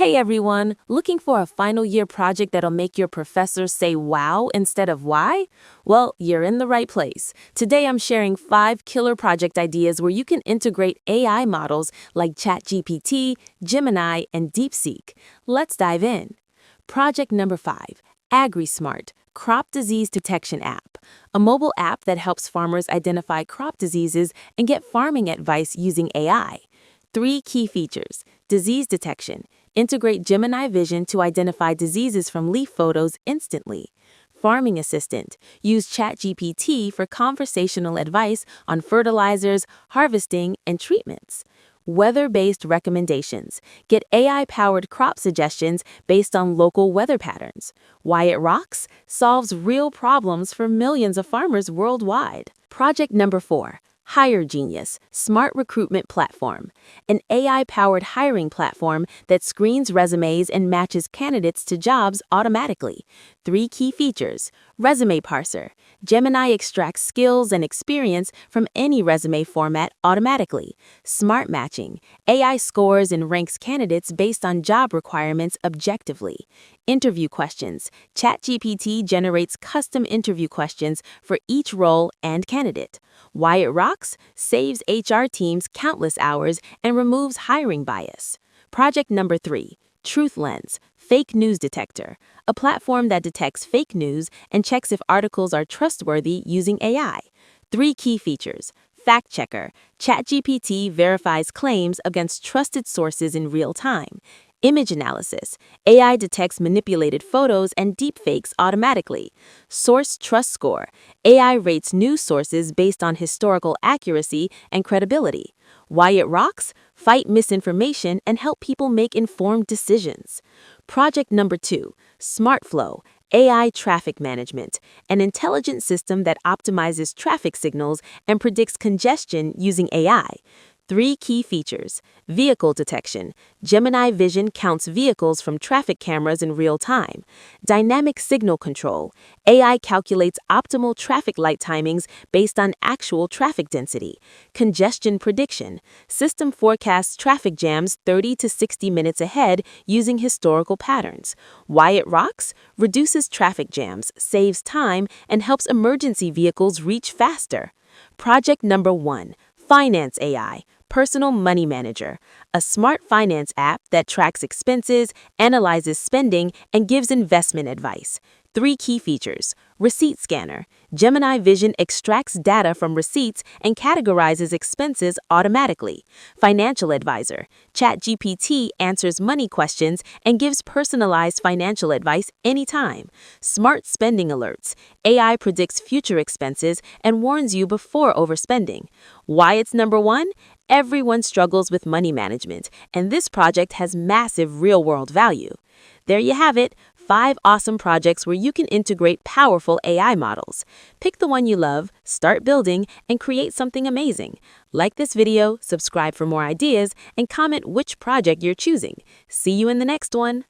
Hey everyone, looking for a final year project that'll make your professor say wow instead of why? Well, you're in the right place. Today I'm sharing 5 killer project ideas where you can integrate AI models like ChatGPT, Gemini, and DeepSeek. Let's dive in. Project number 5, AgriSmart, Crop Disease Detection App, a mobile app that helps farmers identify crop diseases and get farming advice using AI. 3 key features: disease detection. Integrate Gemini Vision to identify diseases from leaf photos instantly. Farming Assistant. Use ChatGPT for conversational advice on fertilizers, harvesting, and treatments. Weather-based recommendations. Get AI-powered crop suggestions based on local weather patterns. Why it rocks? Solves real problems for millions of farmers worldwide. Project number 4. Hire Genius, Smart Recruitment Platform, an AI-powered hiring platform that screens resumes and matches candidates to jobs automatically. 3 key features: resume parser. Gemini extracts skills and experience from any resume format automatically. Smart matching. AI scores and ranks candidates based on job requirements objectively. Interview questions. ChatGPT generates custom interview questions for each role and candidate. Why it rocks? Saves HR teams countless hours and removes hiring bias. Project number 3, Truth Lens, Fake News Detector, a platform that detects fake news and checks if articles are trustworthy using AI. 3 key features: fact checker. ChatGPT verifies claims against trusted sources in real time. Image analysis. AI detects manipulated photos and deepfakes automatically. Source trust score. AI rates news sources based on historical accuracy and credibility. Why it rocks? Fight misinformation and help people make informed decisions. Project number 2, SmartFlow, AI Traffic Management, an intelligent system that optimizes traffic signals and predicts congestion using AI. 3 key features: vehicle detection. Gemini Vision counts vehicles from traffic cameras in real time. Dynamic signal control. AI calculates optimal traffic light timings based on actual traffic density. Congestion prediction. System forecasts traffic jams 30 to 60 minutes ahead using historical patterns. Why it rocks? Reduces traffic jams, saves time, and helps emergency vehicles reach faster. Project number 1, Finance AI, Personal Money Manager, a smart finance app that tracks expenses, analyzes spending, and gives investment advice. 3 key features: receipt scanner. Gemini Vision extracts data from receipts and categorizes expenses automatically. Financial advisor. ChatGPT answers money questions and gives personalized financial advice anytime. Smart spending alerts. AI predicts future expenses and warns you before overspending. Why it's number 1? Everyone struggles with money management, and this project has massive real-world value. There you have it, 5 awesome projects where you can integrate powerful AI models. Pick the one you love, start building, and create something amazing. Like this video, subscribe for more ideas, and comment which project you're choosing. See you in the next one.